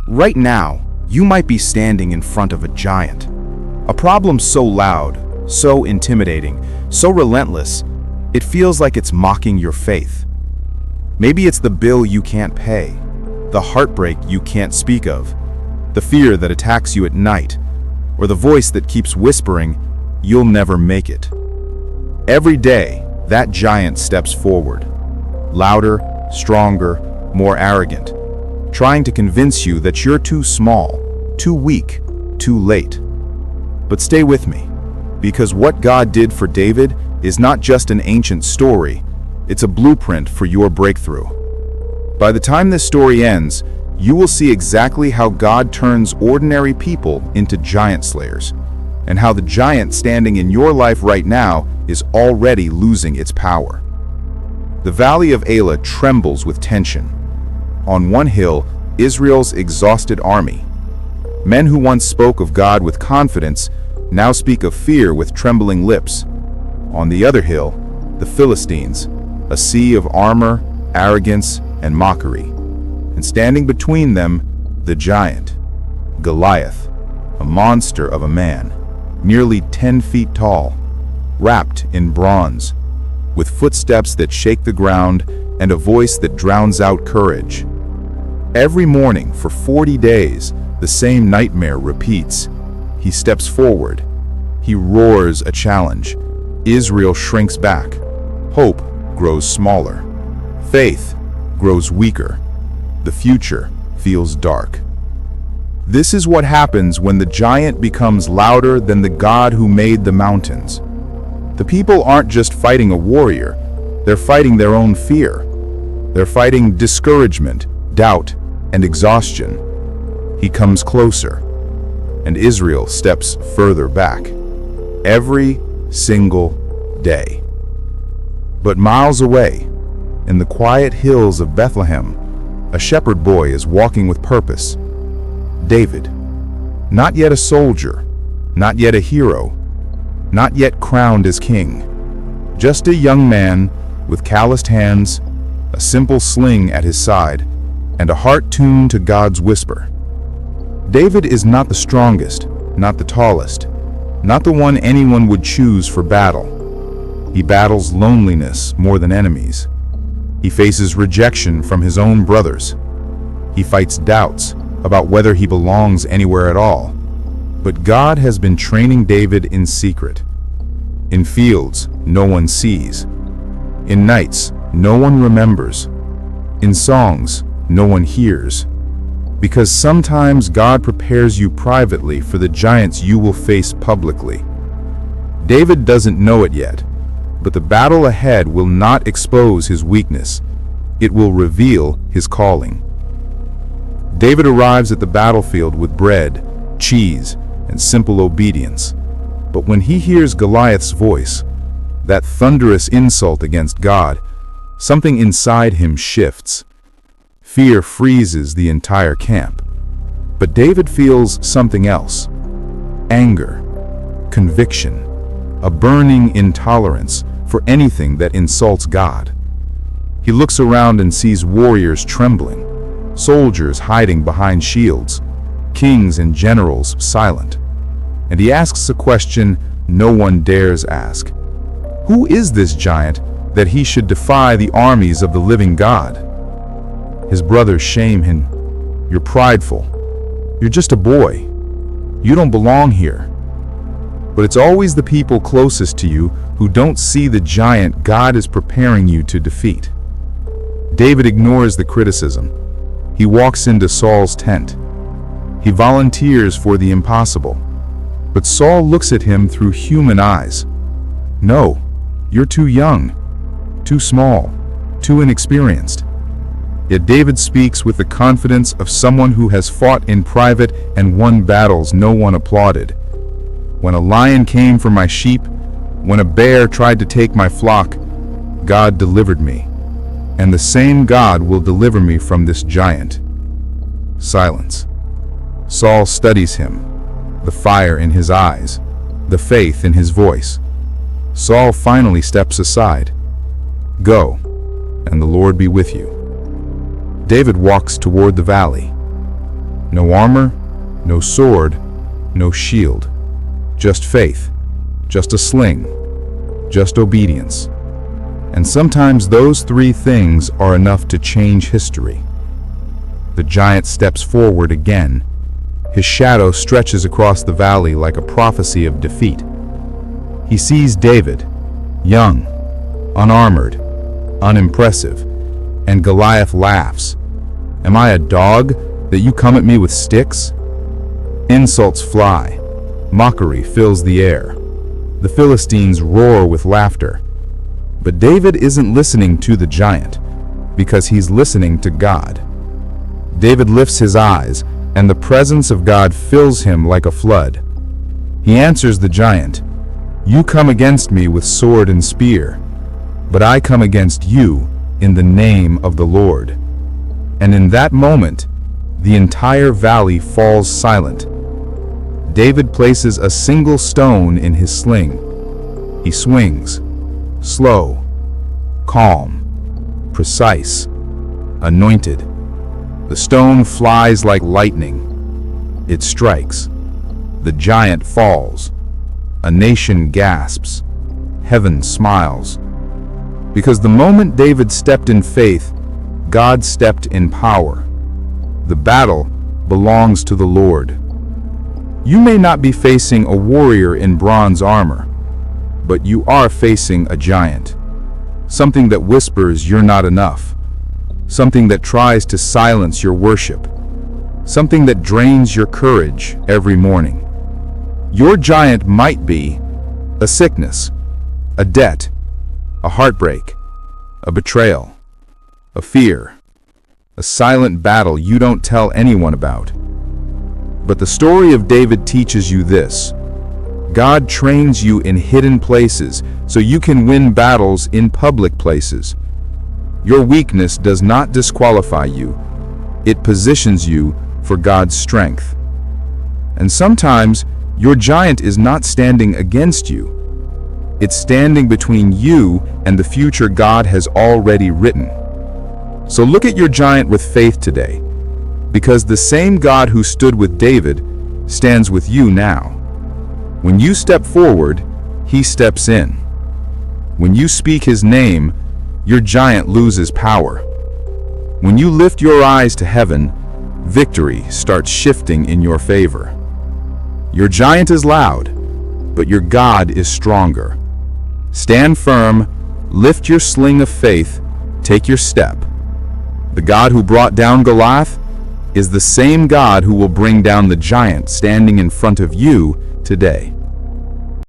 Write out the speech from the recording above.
Right now, you might be standing in front of a giant. A problem so loud, so intimidating, so relentless, it feels like it's mocking your faith. Maybe it's the bill you can't pay, the heartbreak you can't speak of, the fear that attacks you at night, or the voice that keeps whispering, "You'll never make it." Every day, that giant steps forward, louder, stronger, more arrogant, trying to convince you that you're too small, too weak, too late. But stay with me, because what God did for David is not just an ancient story, it's a blueprint for your breakthrough. By the time this story ends, you will see exactly how God turns ordinary people into giant slayers, and how the giant standing in your life right now is already losing its power. The valley of Elah trembles with tension. On one hill, Israel's exhausted army. Men who once spoke of God with confidence now speak of fear with trembling lips. On the other hill, the Philistines, a sea of armor, arrogance, and mockery. And standing between them, the giant, Goliath, a monster of a man, nearly 10 feet tall, wrapped in bronze, with footsteps that shake the ground and a voice that drowns out courage. Every morning for 40 days, the same nightmare repeats. He steps forward. He roars a challenge. Israel shrinks back. Hope grows smaller. Faith grows weaker. The future feels dark. This is what happens when the giant becomes louder than the God who made the mountains. The people aren't just fighting a warrior, they're fighting their own fear. They're fighting discouragement, doubt, and exhaustion. He comes closer, and Israel steps further back. Every single day. But miles away, in the quiet hills of Bethlehem, a shepherd boy is walking with purpose. David, not yet a soldier, not yet a hero, not yet crowned as king, just a young man with calloused hands, a simple sling at his side, and a heart tuned to God's whisper. David is not the strongest, not the tallest, not the one anyone would choose for battle. He battles loneliness more than enemies. He faces rejection from his own brothers. He fights doubts about whether he belongs anywhere at all. But God has been training David in secret. In fields no one sees. In nights no one remembers. In songs no one hears. Because sometimes God prepares you privately for the giants you will face publicly. David doesn't know it yet, but the battle ahead will not expose his weakness. It will reveal his calling. David arrives at the battlefield with bread, cheese, and simple obedience. But when he hears Goliath's voice, that thunderous insult against God, something inside him shifts. Fear freezes the entire camp. But David feels something else. Anger, conviction, a burning intolerance for anything that insults God. He looks around and sees warriors trembling, soldiers hiding behind shields, kings and generals silent. And he asks a question no one dares ask. Who is this giant that he should defy the armies of the living God? His brothers shame him. You're prideful. You're just a boy. You don't belong here. But it's always the people closest to you who don't see the giant God is preparing you to defeat. David ignores the criticism. He walks into Saul's tent. He volunteers for the impossible. But Saul looks at him through human eyes. No, you're too young, too small, too inexperienced. Yet David speaks with the confidence of someone who has fought in private and won battles no one applauded. When a lion came for my sheep, when a bear tried to take my flock, God delivered me. And the same God will deliver me from this giant. Silence. Saul studies him, the fire in his eyes, the faith in his voice. Saul finally steps aside. Go, and the Lord be with you. David walks toward the valley. No armor, no sword, no shield. Just faith, just a sling, just obedience. And sometimes those three things are enough to change history. The giant steps forward again. His shadow stretches across the valley like a prophecy of defeat. He sees David, young, unarmored, unimpressive, and Goliath laughs. Am I a dog that you come at me with sticks? Insults fly. Mockery fills the air. The Philistines roar with laughter. But David isn't listening to the giant, because he's listening to God. David lifts his eyes, and the presence of God fills him like a flood. He answers the giant, "You come against me with sword and spear, but I come against you in the name of the Lord." And in that moment, the entire valley falls silent. David places a single stone in his sling. He swings, slow, calm, precise, anointed. The stone flies like lightning. It strikes. The giant falls. A nation gasps. Heaven smiles. Because the moment David stepped in faith, God stepped in power. The battle belongs to the Lord. You may not be facing a warrior in bronze armor, but you are facing a giant. Something that whispers you're not enough. Something that tries to silence your worship. Something that drains your courage every morning. Your giant might be a sickness, a debt, a heartbreak, a betrayal, a fear, a silent battle you don't tell anyone about. But the story of David teaches you this: God trains you in hidden places so you can win battles in public places. Your weakness does not disqualify you. It positions you for God's strength. And sometimes your giant is not standing against you. It's standing between you and the future God has already written. So look at your giant with faith today, because the same God who stood with David stands with you now. When you step forward, he steps in. When you speak his name, your giant loses power. When you lift your eyes to heaven, victory starts shifting in your favor. Your giant is loud, but your God is stronger. Stand firm, lift your sling of faith, take your step. The God who brought down Goliath is the same God who will bring down the giant standing in front of you today.